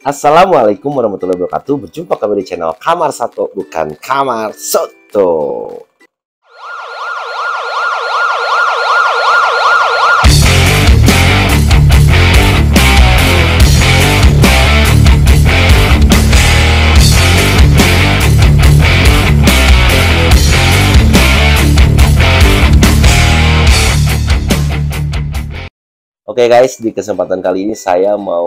Assalamualaikum warahmatullahi wabarakatuh. Berjumpa kembali di channel Kamar Sato, bukan Kamar Soto. Oke guys, di kesempatan kali ini saya mau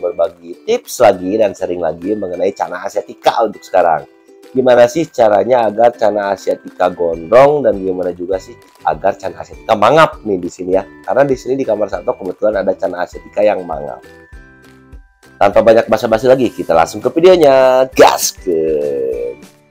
berbagi tips lagi dan sharing lagi mengenai Channa Asiatica untuk sekarang. Gimana sih caranya agar Channa Asiatica gondrong dan gimana juga sih agar Channa Asiatica mangap nih di sini ya. Karena di sini di kamar satu kebetulan ada Channa Asiatica yang mangap. Tanpa banyak basa-basi lagi, kita langsung ke videonya. Gaskeun!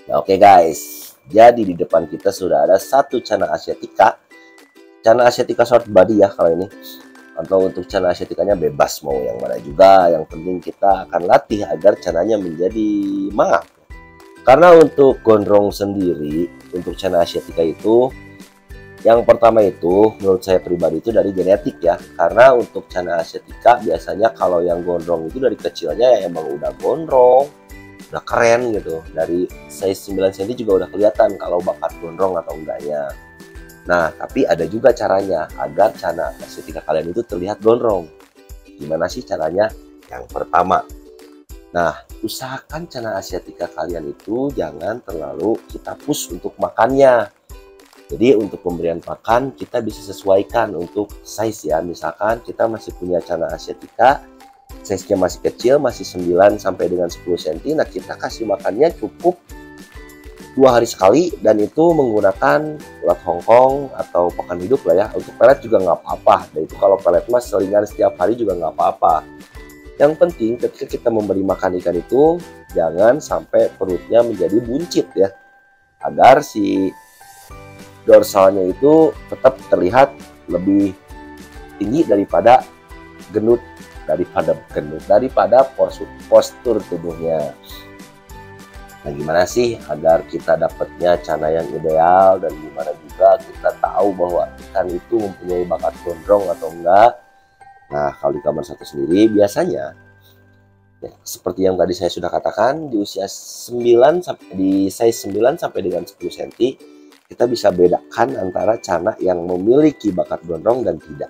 Oke guys, jadi di depan kita sudah ada satu Channa Asiatica. Channa Asiatica short body ya kalau ini. Atau untuk Channa Asiaticanya bebas mau yang mana juga. Yang penting kita akan latih agar Channanya menjadi mangap. Karena untuk gondrong sendiri, untuk Channa Asiatica itu, yang pertama itu menurut saya pribadi itu dari genetik ya. Karena untuk Channa Asiatica biasanya kalau yang gondrong itu dari kecilnya ya emang udah gondrong. Udah keren gitu, dari size 9 cm juga udah kelihatan kalau bakat gondrong atau enggaknya. Nah, tapi ada juga caranya agar Channa Asiatica kalian itu terlihat gondrong. Gimana sih caranya? Yang pertama, nah usahakan Channa Asiatica kalian itu jangan terlalu kita push untuk makannya. Jadi untuk pemberian makan kita bisa sesuaikan untuk size ya. Misalkan kita masih punya Channa Asiatica, size-nya masih kecil, masih 9 sampai dengan 10 cm. Nah, kita kasih makannya cukup 2 hari sekali dan itu menggunakan ulat Hongkong atau pakan hidup lah ya. Untuk pelet juga nggak apa-apa. Dan itu kalau pelet mas selingan setiap hari juga nggak apa-apa. Yang penting ketika kita memberi makan ikan itu jangan sampai perutnya menjadi buncit ya. Agar si dorsalnya itu tetap terlihat lebih tinggi daripada gendut, daripada postur tubuhnya. Nah, gimana sih agar kita dapatnya Channa yang ideal dan gimana juga kita tahu bahwa ikan itu mempunyai bakat gondrong atau enggak. Nah, kalau di kamar satu sendiri biasanya ya, seperti yang tadi saya sudah katakan, di usia 9 sampai di size 9 sampai dengan 10 cm kita bisa bedakan antara Channa yang memiliki bakat gondrong dan tidak.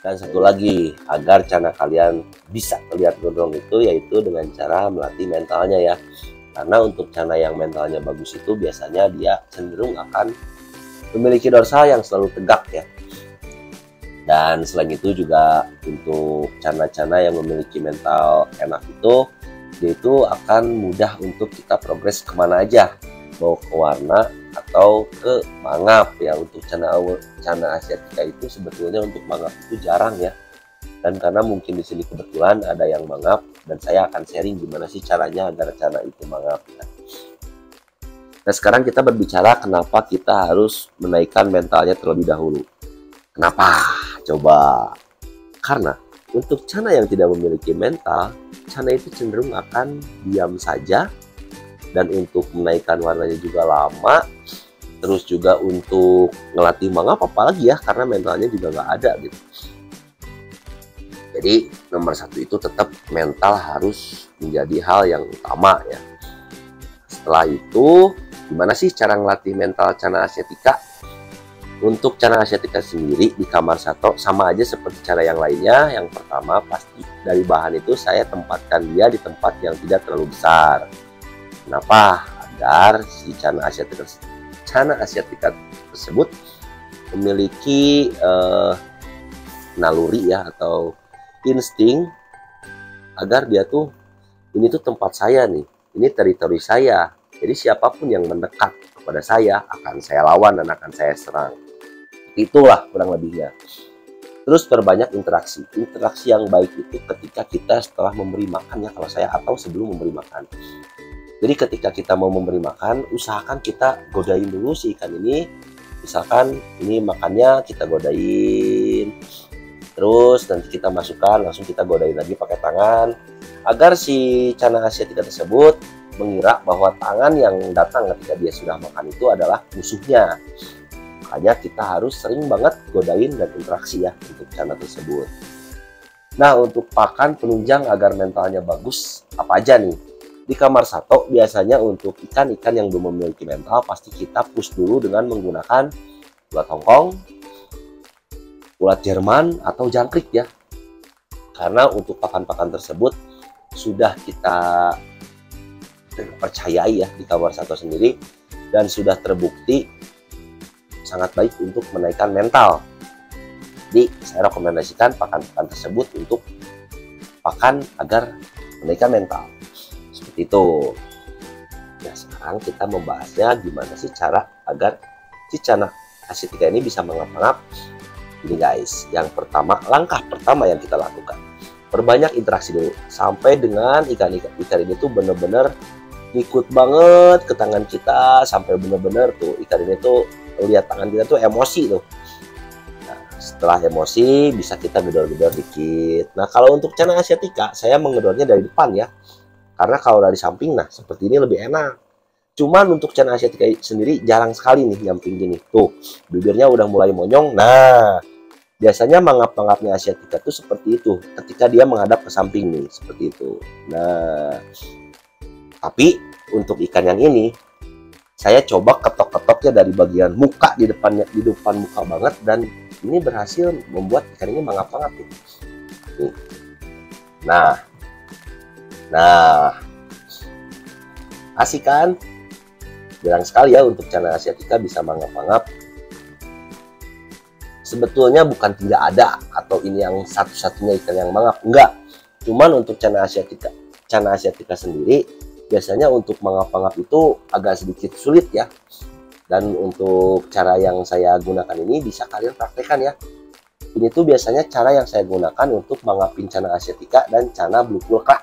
Dan satu lagi, agar Channa kalian bisa terlihat gondrong itu yaitu dengan cara melatih mentalnya ya. Karena untuk Channa yang mentalnya bagus itu biasanya dia cenderung akan memiliki dorsal yang selalu tegak ya. Dan selain itu juga untuk Channa yang memiliki mental enak itu, dia itu akan mudah untuk kita progres kemana aja. Mau ke warna atau ke mangap ya. Untuk Channa Asiatica itu sebetulnya untuk mangap itu jarang ya. Dan karena mungkin di sini kebetulan ada yang mangap dan saya akan sharing gimana sih caranya agar Channa itu mangap ya. Nah, sekarang kita berbicara kenapa kita harus menaikkan mentalnya terlebih dahulu. Kenapa? Coba. Karena untuk Channa yang tidak memiliki mental, Channa itu cenderung akan diam saja. Dan untuk menaikkan warnanya juga lama. Terus juga untuk ngelatih mangap apalagi ya, karena mentalnya juga nggak ada gitu. Jadi nomor satu itu tetap mental harus menjadi hal yang utama ya. Setelah itu gimana sih cara ngelatih mental Channa Asiatica? Untuk Channa Asiatica sendiri di kamar satu sama aja seperti cara yang lainnya. Yang pertama pasti dari bahan itu saya tempatkan dia di tempat yang tidak terlalu besar. Kenapa? Agar si Channa Asiatica tersebut memiliki naluri ya atau insting agar dia tuh ini tuh tempat saya nih, ini teritori saya. Jadi siapapun yang mendekat kepada saya akan saya lawan dan akan saya serang. Itulah kurang lebihnya. Terus perbanyak interaksi. Interaksi yang baik itu ketika kita setelah memberi makan ya, kalau saya, atau sebelum memberi makan. Jadi ketika kita mau memberi makan, usahakan kita godain dulu si ikan ini. Misalkan ini makannya kita godain, terus nanti kita masukkan, langsung kita godain lagi pakai tangan, agar si Channa asiatica tersebut mengira bahwa tangan yang datang ketika dia sudah makan itu adalah musuhnya. Makanya kita harus sering banget godain dan interaksi ya untuk Channa tersebut. Nah, untuk pakan penunjang agar mentalnya bagus, apa aja nih? Di kamar sato biasanya untuk ikan-ikan yang belum memiliki mental, pasti kita push dulu dengan menggunakan ulat Hongkong, ulat Jerman, atau jangkrik ya. Karena untuk pakan-pakan tersebut sudah kita percayai ya di kamar sato sendiri, dan sudah terbukti sangat baik untuk menaikkan mental. Jadi saya rekomendasikan pakan-pakan tersebut untuk pakan agar menaikkan mental. Seperti itu. Nah, sekarang kita membahasnya gimana sih cara agar si Channa asiatica ini bisa mengap-ngap. Ini guys, yang pertama, langkah pertama yang kita lakukan, perbanyak interaksi dulu sampai dengan ikan ini tuh bener-bener ikut banget ke tangan kita, sampai bener-bener tuh ikan ini tuh lihat tangan kita tuh emosi tuh. Nah, setelah emosi bisa kita gedor-gedor dikit. Nah, kalau untuk Channa asiatica saya mengedornya dari depan ya, karena kalau dari samping, nah seperti ini lebih enak. Cuman untuk Channa asiatica sendiri jarang sekali nih nyamping gini. Tuh, bibirnya udah mulai monyong. Nah, biasanya mangap-mangapnya asiatica tuh seperti itu ketika dia menghadap ke samping nih, seperti itu. Nah, tapi untuk ikan yang ini saya coba ketok-ketoknya dari bagian muka, di depan muka banget, dan ini berhasil membuat ikan ini mangap-mangap nih. Nah, asik kan? Jarang sekali ya untuk Channa asiatica bisa mangap-mangap. Sebetulnya bukan tidak ada atau ini yang satu-satunya ikan yang mangap, enggak. Cuman untuk Channa asiatica sendiri biasanya untuk mangap-mangap itu agak sedikit sulit ya. Dan untuk cara yang saya gunakan ini bisa kalian praktekkan ya. Ini tuh biasanya cara yang saya gunakan untuk mangapin Channa asiatica dan Channa blue pulkra.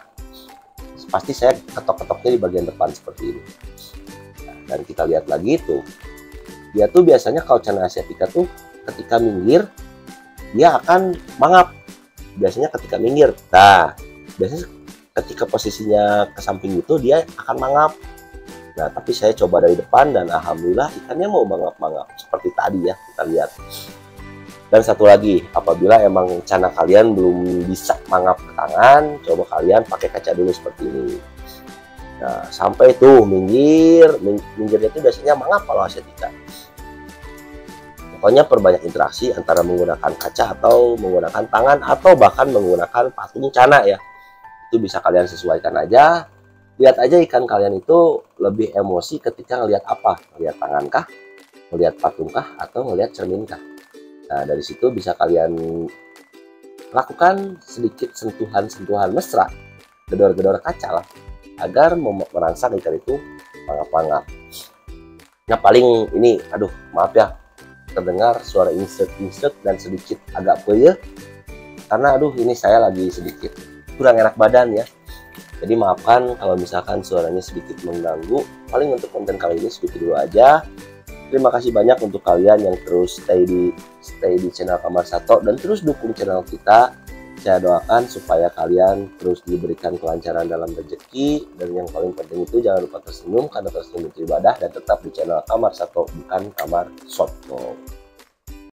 Pasti saya ketok-ketoknya di bagian depan seperti ini. Nah, dan kita lihat lagi tuh, dia tuh biasanya kalau Channa asiatica tuh ketika minggir dia akan mangap. Biasanya ketika minggir, nah biasanya ketika posisinya ke samping itu dia akan mangap. Nah, tapi saya coba dari depan dan alhamdulillah ikannya mau mangap-mangap seperti tadi ya, kita lihat. Dan satu lagi, apabila emang Channa kalian belum bisa mangap ke tangan, coba kalian pakai kaca dulu seperti ini. Nah, sampai tuh minggirnya itu biasanya mangap kalau asiatica. Pokoknya perbanyak interaksi antara menggunakan kaca atau menggunakan tangan atau bahkan menggunakan patung Channa ya. Itu bisa kalian sesuaikan aja. Lihat aja ikan kalian itu lebih emosi ketika ngelihat apa? Ngelihat tangan kah? Ngelihat patung kah? Atau ngelihat cermin kah? Nah, dari situ bisa kalian lakukan sedikit sentuhan-sentuhan mesra, gedor-gedor kaca lah, agar merangsang ikan itu mangap-mangap. Nah, paling ini, aduh maaf ya, terdengar suara insert dan sedikit agak peyeh, karena aduh ini saya lagi sedikit kurang enak badan ya. Jadi maafkan kalau misalkan suaranya sedikit mengganggu. Paling untuk konten kali ini segitu dulu aja. Terima kasih banyak untuk kalian yang terus stay di channel Kamar Sato dan terus dukung channel kita. Saya doakan supaya kalian terus diberikan kelancaran dalam rezeki, dan yang paling penting itu jangan lupa tersenyum, karena tersenyum itu ibadah, dan tetap di channel Kamar Sato bukan Kamar Soto.